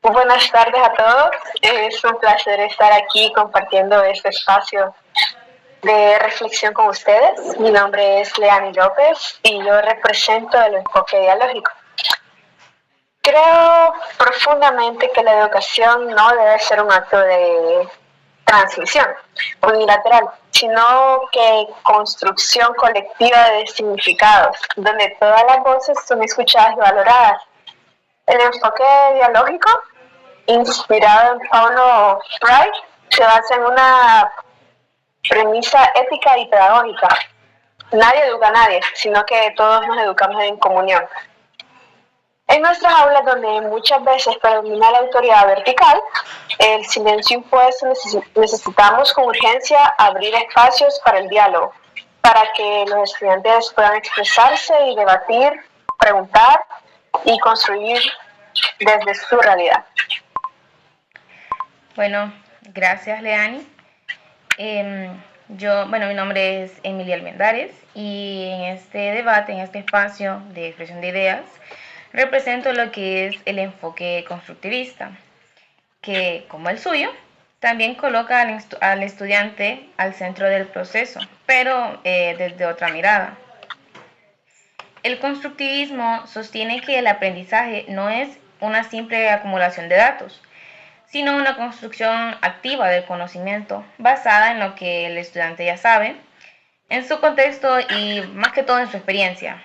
Buenas tardes a todos. Es un placer estar aquí compartiendo este espacio de reflexión con ustedes. Mi nombre es Leani López y yo represento el enfoque dialógico. Creo profundamente que la educación no debe ser un acto de transmisión unilateral, sino que construcción colectiva de significados, donde todas las voces son escuchadas y valoradas. El enfoque dialógico inspirado en Paulo Freire, se basa en una premisa ética y pedagógica. Nadie educa a nadie, sino que todos nos educamos en comunión. En nuestras aulas, donde muchas veces predomina la autoridad vertical, el silencio impuesto, necesitamos con urgencia abrir espacios para el diálogo, para que los estudiantes puedan expresarse y debatir, preguntar y construir desde su realidad. Bueno, gracias Leani. Mi nombre es Emilia Almendares y en este debate, en este espacio de expresión de ideas, represento lo que es el enfoque constructivista, que, como el suyo, también coloca al estudiante al centro del proceso, pero desde otra mirada. El constructivismo sostiene que el aprendizaje no es una simple acumulación de datos, sino una construcción activa del conocimiento basada en lo que el estudiante ya sabe, en su contexto y más que todo en su experiencia.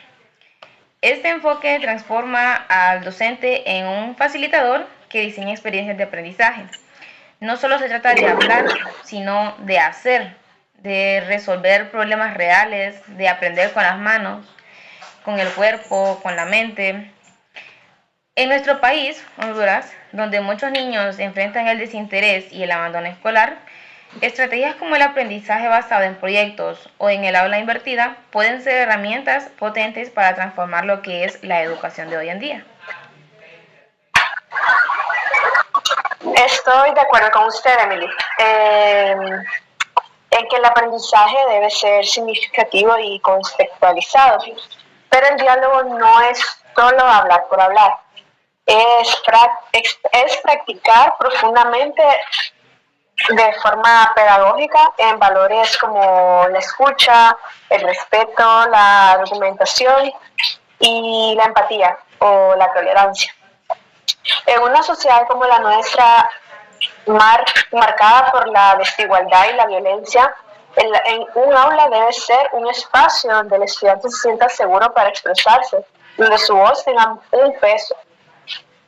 Este enfoque transforma al docente en un facilitador que diseña experiencias de aprendizaje. No solo se trata de hablar, sino de hacer, de resolver problemas reales, de aprender con las manos, con el cuerpo, con la mente. En nuestro país, Honduras, donde muchos niños enfrentan el desinterés y el abandono escolar, estrategias como el aprendizaje basado en proyectos o en el aula invertida pueden ser herramientas potentes para transformar lo que es la educación de hoy en día. Estoy de acuerdo con usted, Emily, en que el aprendizaje debe ser significativo y contextualizado, pero el diálogo no es solo hablar por hablar, es practicar profundamente de forma pedagógica en valores como la escucha, el respeto, la argumentación y la empatía o la tolerancia. En una sociedad como la nuestra, marcada por la desigualdad y la violencia, en un aula debe ser un espacio donde el estudiante se sienta seguro para expresarse, donde su voz tenga un peso.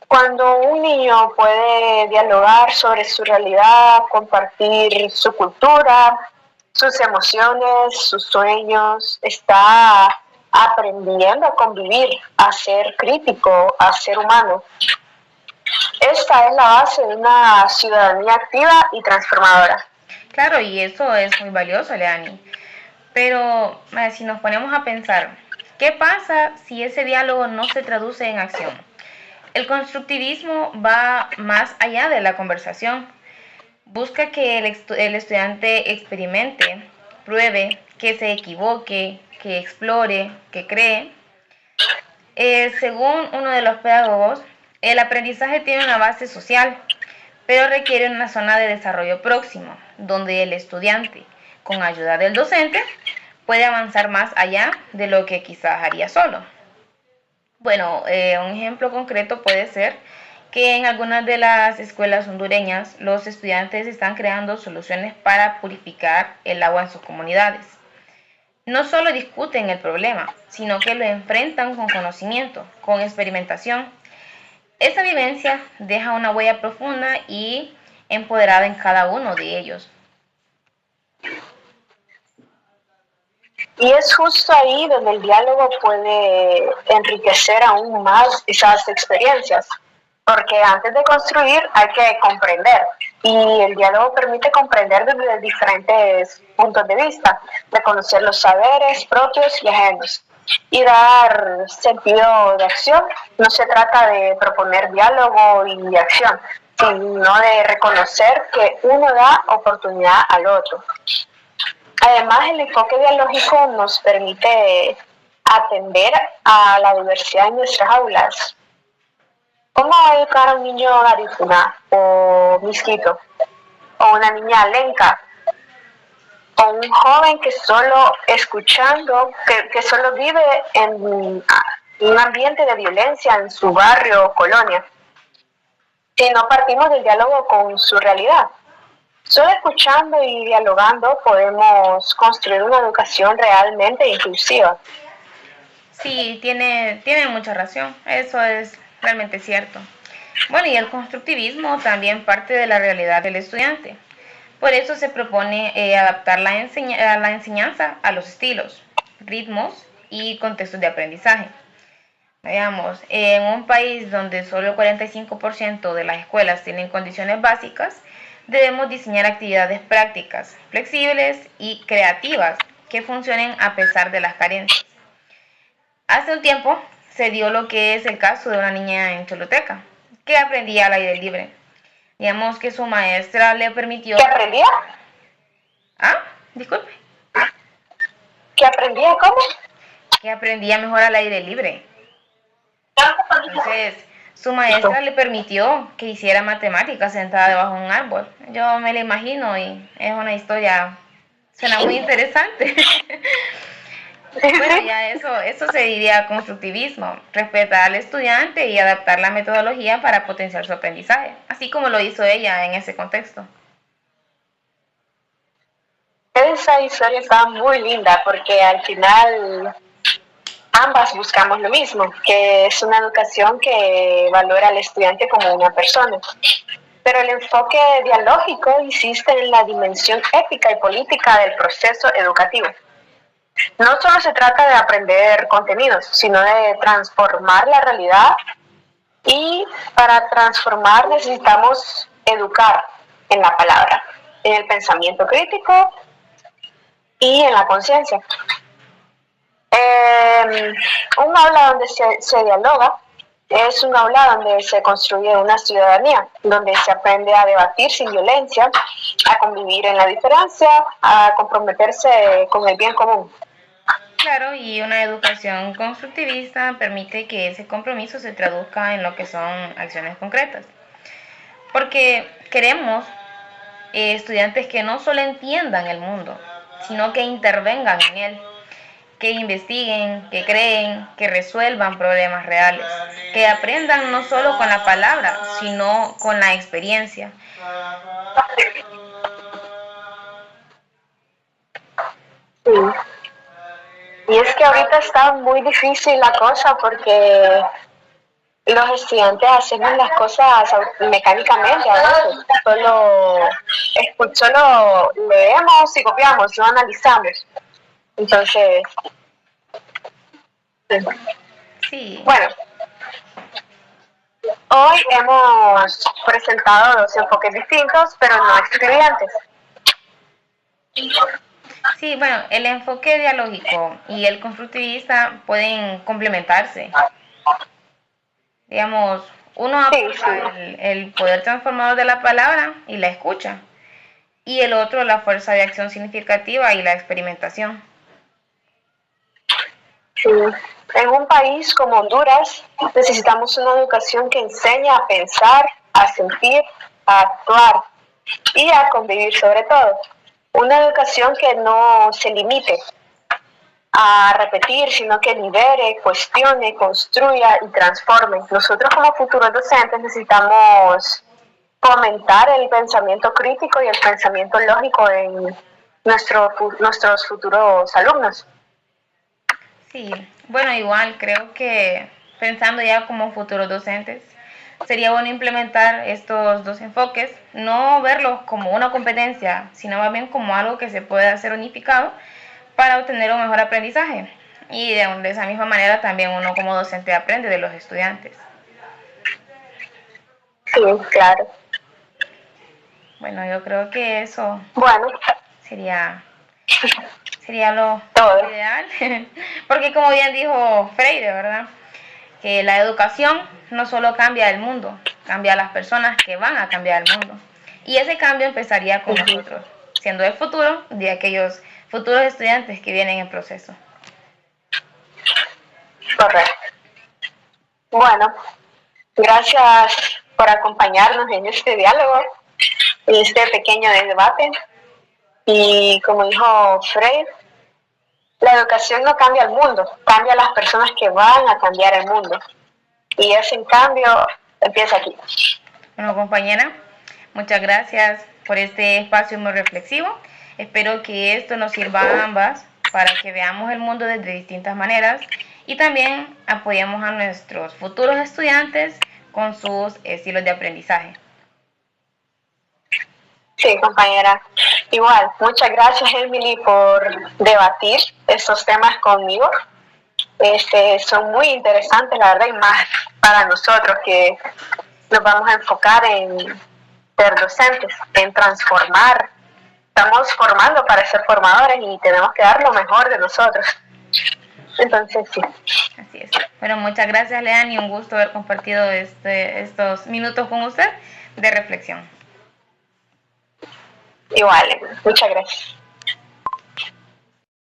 Cuando un niño puede dialogar sobre su realidad, compartir su cultura, sus emociones, sus sueños, está aprendiendo a convivir, a ser crítico, a ser humano. Esta es la base de una ciudadanía activa y transformadora. Claro, y eso es muy valioso, Leani. Pero si nos ponemos a pensar, ¿qué pasa si ese diálogo no se traduce en acción? El constructivismo va más allá de la conversación. Busca que el estudiante experimente, pruebe, que se equivoque, que explore, que cree. Según uno de los pedagogos, el aprendizaje tiene una base social, pero requiere una zona de desarrollo próximo, donde el estudiante, con ayuda del docente, puede avanzar más allá de lo que quizás haría solo. Bueno, un ejemplo concreto puede ser que en algunas de las escuelas hondureñas los estudiantes están creando soluciones para purificar el agua en sus comunidades. No solo discuten el problema, sino que lo enfrentan con conocimiento, con experimentación. Esta vivencia deja una huella profunda y empoderada en cada uno de ellos. Y es justo ahí donde el diálogo puede enriquecer aún más esas experiencias, porque antes de construir hay que comprender, y el diálogo permite comprender desde diferentes puntos de vista, reconocer los saberes propios y ajenos, y dar sentido de acción. No se trata de proponer diálogo y acción, sino de reconocer que uno da oportunidad al otro. Además, el enfoque dialógico nos permite atender a la diversidad en nuestras aulas. ¿Cómo educar a un niño garífuna o misquito o una niña lenca o un joven que solo escuchando, que solo vive en un ambiente de violencia en su barrio o colonia, si no partimos del diálogo con su realidad? Solo escuchando y dialogando podemos construir una educación realmente inclusiva. Sí, tiene mucha razón, eso es realmente cierto. Bueno, y el constructivismo también parte de la realidad del estudiante. Por eso se propone adaptar la enseñanza a los estilos, ritmos y contextos de aprendizaje. Veamos, en un país donde solo el 45% de las escuelas tienen condiciones básicas, debemos diseñar actividades prácticas, flexibles y creativas que funcionen a pesar de las carencias. Hace un tiempo se dio lo que es el caso de una niña en Choluteca, que aprendía al aire libre. Digamos que su maestra le permitió... ¿Qué aprendía? Ah, disculpe. ¿Qué aprendía cómo? Que aprendía mejor al aire libre. Entonces, su maestra le permitió que hiciera matemáticas sentada debajo de un árbol. Yo me la imagino y es una historia, suena muy interesante. Bueno, ya eso se diría constructivismo, respetar al estudiante y adaptar la metodología para potenciar su aprendizaje, así como lo hizo ella en ese contexto. Esa historia está muy linda porque al final ambas buscamos lo mismo, que es una educación que valora al estudiante como una persona. Pero el enfoque dialógico insiste en la dimensión ética y política del proceso educativo. No solo se trata de aprender contenidos, sino de transformar la realidad, y para transformar necesitamos educar en la palabra, en el pensamiento crítico y en la conciencia. Un aula donde se dialoga es un aula donde se construye una ciudadanía, donde se aprende a debatir sin violencia, a convivir en la diferencia, a comprometerse con el bien común. Claro, y una educación constructivista permite que ese compromiso se traduzca en lo que son acciones concretas. Porque queremos estudiantes que no solo entiendan el mundo, sino que intervengan en él, que investiguen, que creen, que resuelvan problemas reales, que aprendan no solo con la palabra, sino con la experiencia. Sí. Y es que ahorita está muy difícil la cosa porque los estudiantes hacemos las cosas mecánicamente a veces. Solo leemos y copiamos, no analizamos. Entonces, Sí. bueno, hoy hemos presentado dos enfoques distintos, pero no excluyentes. Sí, bueno, el enfoque dialógico y el constructivista pueden complementarse. Digamos, uno aporta el poder transformador de la palabra y la escucha, y el otro la fuerza de acción significativa y la experimentación. Sí. En un país como Honduras necesitamos una educación que enseña a pensar, a sentir, a actuar y a convivir sobre todo. Una educación que no se limite a repetir, sino que libere, cuestione, construya y transforme. Nosotros como futuros docentes necesitamos fomentar el pensamiento crítico y el pensamiento lógico en nuestros futuros alumnos. Sí, bueno, igual creo que pensando ya como futuros docentes, sería bueno implementar estos dos enfoques, no verlos como una competencia, sino más bien como algo que se puede hacer unificado para obtener un mejor aprendizaje. Y de esa misma manera también uno como docente aprende de los estudiantes. Sí, claro. Bueno, yo creo que eso Bueno, sería lo todo. ideal, porque como bien dijo Freire, ¿verdad? Que la educación no solo cambia el mundo, cambia a las personas que van a cambiar el mundo. Y ese cambio empezaría con nosotros, siendo el futuro de aquellos futuros estudiantes que vienen en proceso. Correcto. Bueno, Gracias por acompañarnos en este diálogo, en este pequeño debate. Y como dijo Freire, la educación no cambia el mundo, cambia a las personas que van a cambiar el mundo. Y ese cambio empieza aquí. Bueno, compañera, muchas gracias por este espacio muy reflexivo. Espero que esto nos sirva a ambas para que veamos el mundo desde distintas maneras y también apoyemos a nuestros futuros estudiantes con sus estilos de aprendizaje. Sí, compañera. Igual, muchas gracias, Emily, por debatir estos temas conmigo. Son muy interesantes, la verdad, y más para nosotros que nos vamos a enfocar en ser docentes, en transformar. Estamos formando para ser formadores y tenemos que dar lo mejor de nosotros. Entonces, sí. Así es. Bueno, muchas gracias, Leani, y un gusto haber compartido estos minutos con usted de reflexión. Igual, muchas gracias.